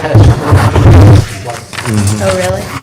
test Oh, really?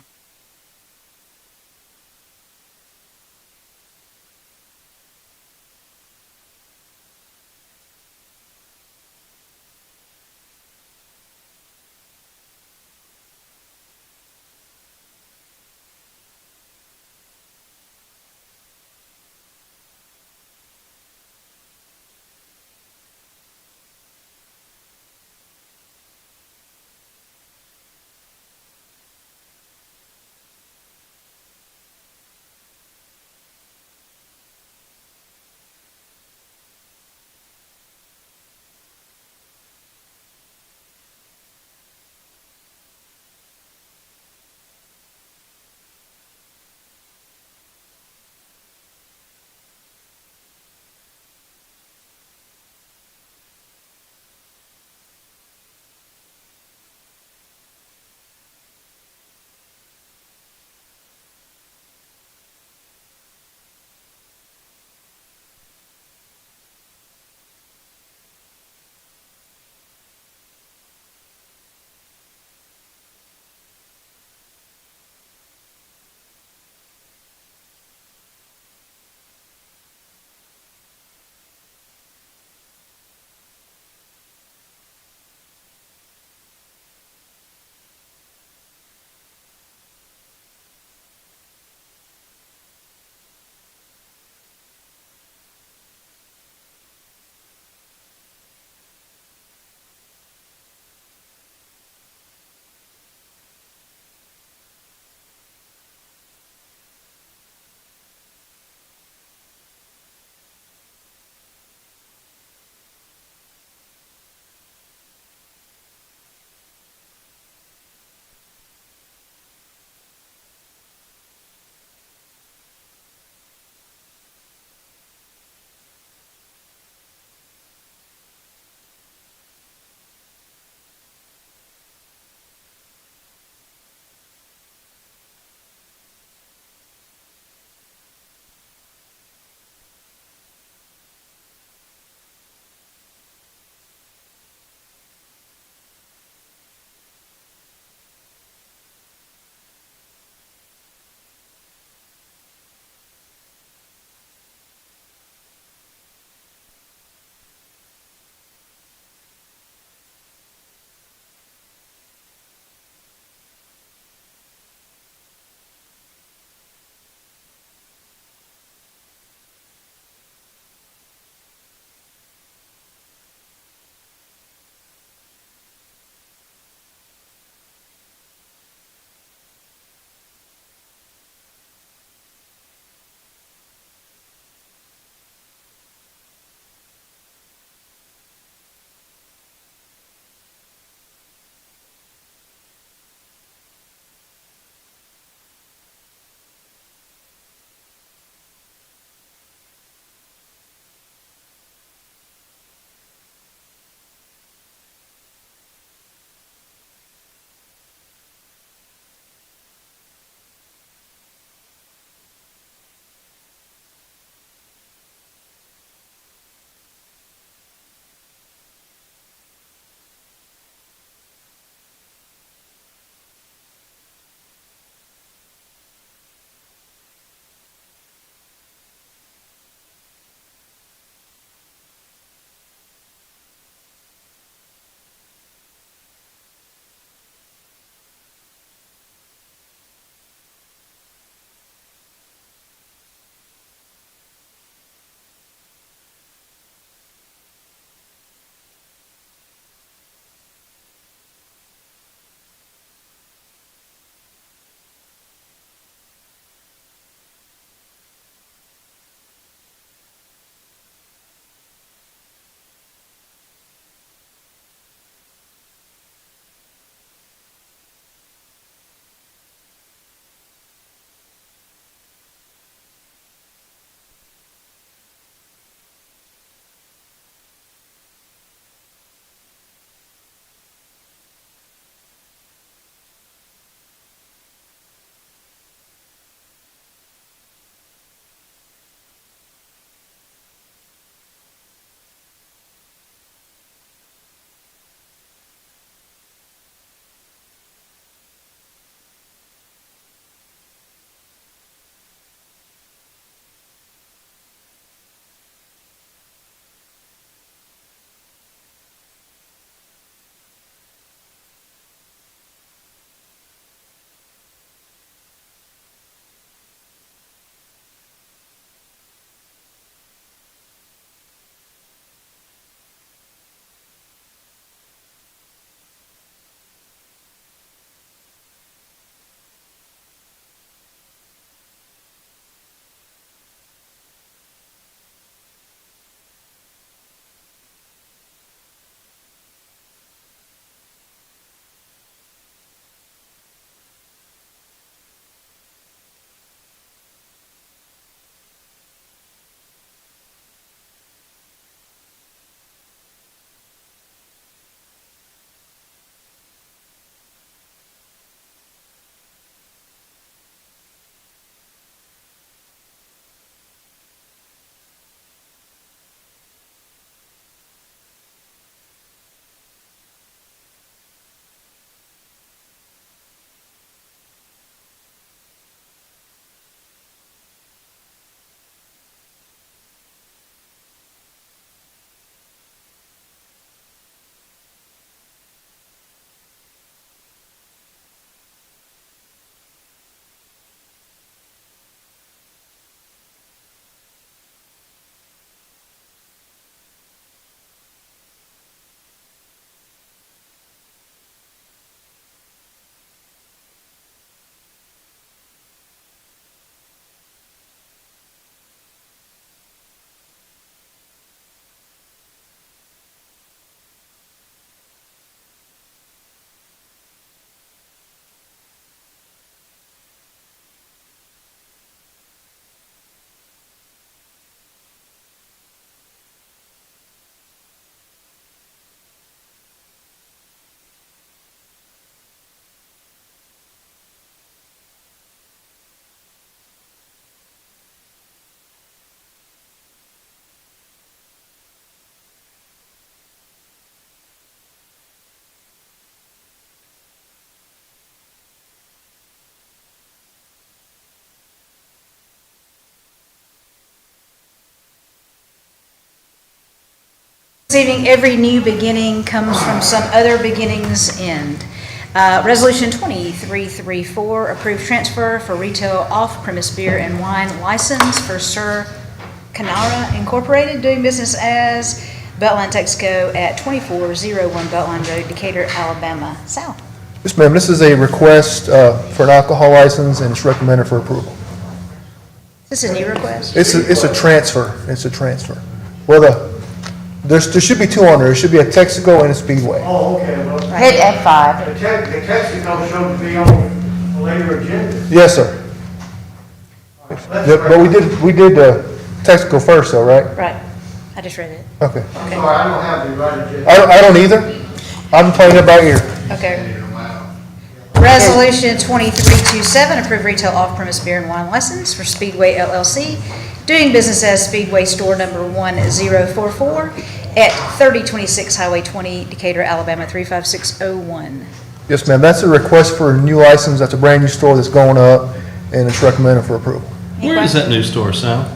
This evening, every new beginning comes from some other beginning's end. Resolution 2334, approved transfer for retail off-premise beer and wine license for Sir Canara Incorporated, doing business as Beltline Texaco at 2401 Beltline Road, Decatur, Alabama. Sal. Yes, ma'am. This is a request for an alcohol license, and it's recommended for approval. Is this a new request? It's a transfer. It's a transfer. Well, there should be two on there. There should be a Texaco and a Speedway. Oh, okay, well, Hit F5. the Texaco showed to be on a later agenda. Yes, sir. That's Yeah, correct. but we did Texaco first, though, right? Right. I just read it. Okay. I'm sorry, I don't have the right agenda. I don't either. I'm playing it by ear. Okay. Resolution 2327, approved retail off-premise beer and wine license for Speedway LLC, doing business as Speedway Store Number 1044 at 3026 Highway 20, Decatur, Alabama 35601. Yes, ma'am. That's a request for a new license. That's a brand new store that's going up, and it's recommended for approval. Where is that new store, Sal?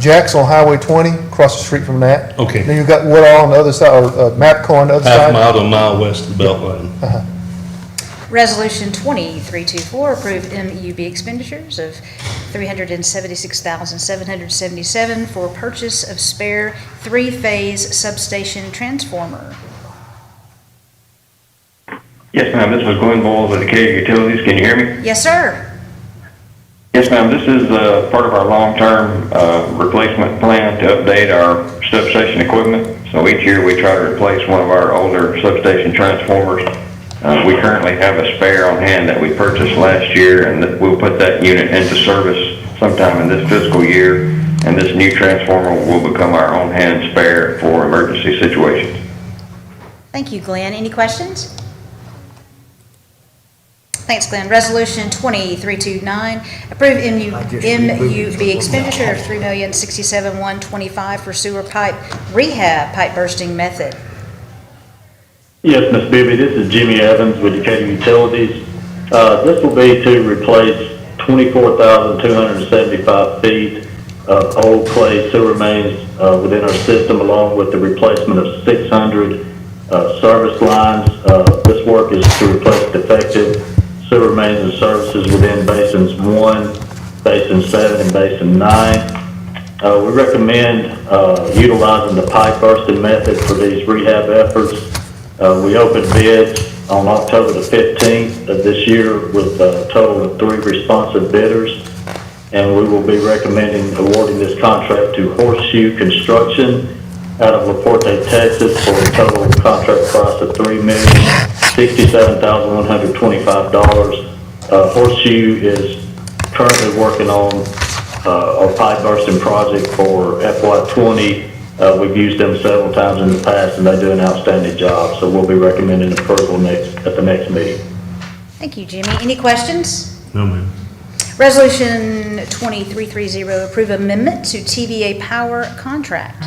Jack's on Highway 20, across the street from that. Okay. Then you've got Woodall on the other side, or Mapco on the other Half side. mile to a mile west of the Beltline. Resolution 2324, approved MUB expenditures of $376,777 for purchase of spare three-phase substation transformer. Yes, ma'am. This is Glenn Bowles with Decatur Utilities. Can you hear me? Yes, sir. Yes, ma'am. This is part of our long-term replacement plan to update our substation equipment. So each year we try to replace one of our older substation transformers. We currently have a spare on hand that we purchased last year, and we'll put that unit into service sometime in this fiscal year. And this new transformer will become our on-hand spare for emergency situations. Thank you, Glenn. Any questions? Thanks, Glenn. Resolution 2329, approve MUB expenditure of $3,067,125 for sewer pipe rehab pipe bursting method. Yes, Ms. Bibby, this is Jimmy Evans with Decatur Utilities. This will be to replace 24,275 feet of old clay sewer mains within our system, along with the replacement of 600 service lines. This work is to replace defective sewer mains and services within basins 1, basin 7, and basin 9. We recommend utilizing the pipe bursting method for these rehab efforts. We opened bids on October the 15th of this year with a total of 3 responsive bidders, and we will be recommending awarding this contract to Horseshoe Construction out of LaPorte, Texas, for a total contract price of $3,067,125. Horseshoe is currently working on our pipe bursting project for FY20. We've used them several times in the past, and they do an outstanding job, so we'll be recommending approval at the next meeting. Thank you, Jimmy. Any questions? No, ma'am. Resolution 2330, approve amendment to TVA Power contract.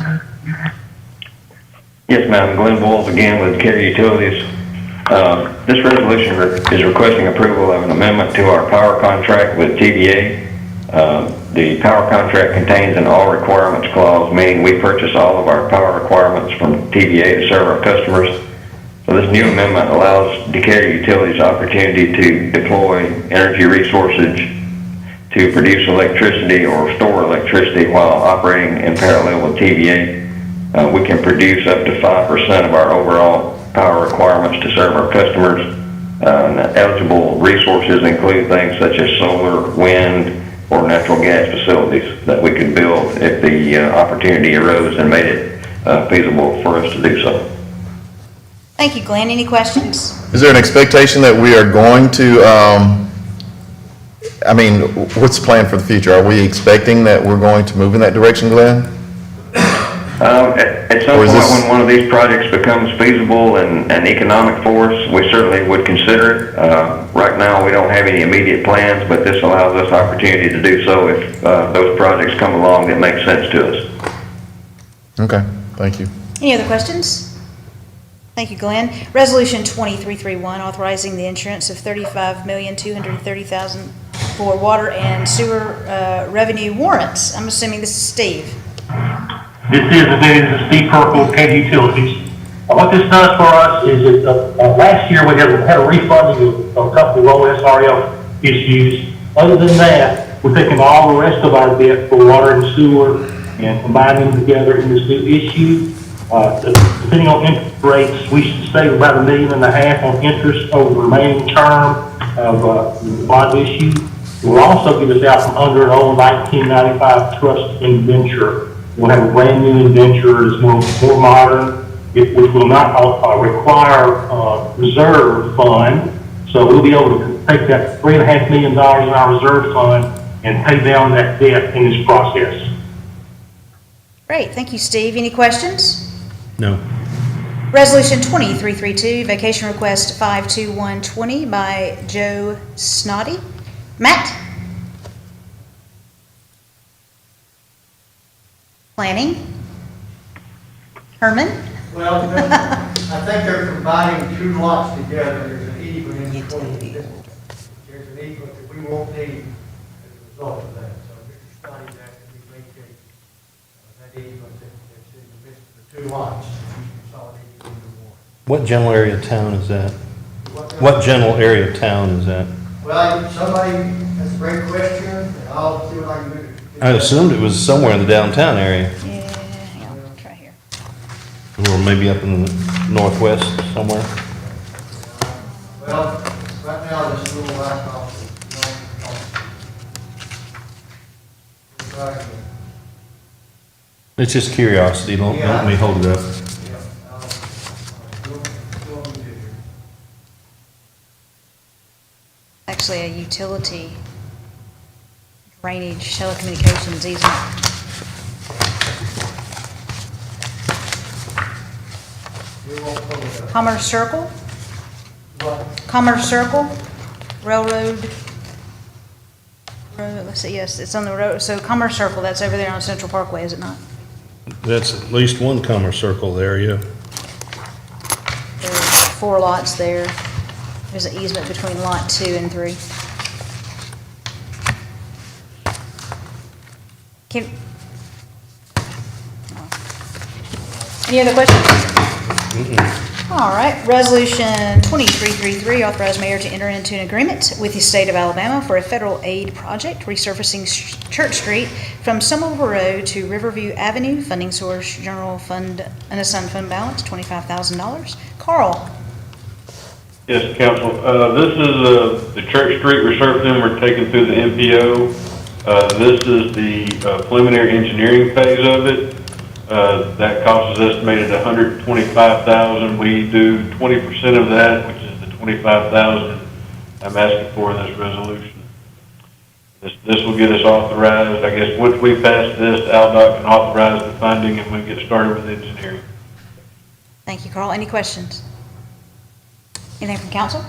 Yes, ma'am. Glenn Bowles again with Decatur Utilities. This resolution is requesting approval of an amendment to our power contract with TVA. The power contract contains an all requirements clause, meaning we purchase all of our power requirements from TVA to serve our customers. So this new amendment allows Decatur Utilities opportunity to deploy energy resources to produce electricity or store electricity while operating in parallel with TVA. We can produce up to 5% of our overall power requirements to serve our customers. Eligible resources include things such as solar, wind, or natural gas facilities that we could build if the opportunity arose and made it feasible for us to do so. Thank you, Glenn. Any questions? Is there an expectation that we are going to, what's the plan for the future? Are we expecting that we're going to move in that direction, Glenn? At some point when one of these projects becomes feasible and economic for us, we certainly would consider it. Right now we don't have any immediate plans, but this allows us opportunity to do so if those projects come along that make sense to us. Okay, thank you. Any other questions? Thank you, Glenn. Resolution 2331, authorizing the insurance of $35,230,000 for water and sewer revenue warrants. I'm assuming this is Steve. This is Steve Purple, Katy Utilities. What this does for us is that, last year we had a refunding of a couple of low SRF issues. Other than that, we're taking all the rest of our debt for water and sewer and combining them together in this new issue. Depending on interest rates, we should save about $1.5 million on interest over the remaining term of the bond issue. It will also get us out from under an old 1995 trust indenture. We'll have a brand new indenture that's more modern, which will not require reserve fund. So we'll be able to take that $3.5 million in our reserve fund and pay down that debt in this process. Great, thank you, Steve. Any questions? No. Resolution 2332, vacation request 52120 by Joe Snoddy. Matt? Planning? Herman? Well, I think they're combining two lots together, there's an easement in between. There's an easement that we won't need as a result of that, so Mr. Scotty's asking me to vacate that easement that's in the midst of the two lots, consolidated into one. What general area of town is that? What What general area of town is that? Well, somebody, that's a great question, and I'll see what I can do. I assumed it was somewhere in the downtown area, Yeah, hang on, try here. or maybe up in the northwest somewhere. Well, right now, this little laptop is not. It's just curiosity, don't let me hold it up. Yeah, we'll do here. Actually, a utility drainage telecommunications easement. We won't pull it up. Commerce Circle? What? Commerce Circle, Railroad, let's see, yes, it's on the road, so Commerce Circle, that's over there on Central Parkway, is it not? That's at least one commerce circle there, yeah. There's 4 lots there. There's an easement between lot 2 and 3. Can, any other questions? All right, resolution 2333, authorize mayor to enter into an agreement with the state of Alabama for a federal aid project resurfacing Church Street from Somerville Road to Riverview Avenue, funding source general fund, unassigned fund balance, $25,000. Carl? Yes, Council. This is the Church Street resurfacing we're taking through the MPO. This is the preliminary engineering phase of it. That cost is estimated $125,000. We do 20% of that, which is the $25,000 I'm asking for in this resolution. This will get us authorized. I guess once we pass this, ALDOT can authorize the funding and we get started with engineering. Thank you, Carl. Any questions? Anything from council?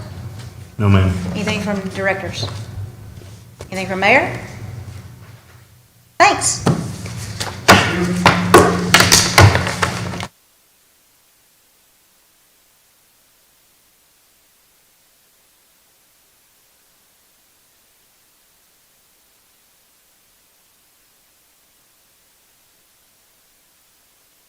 No, ma'am. Anything from directors? Anything from mayor?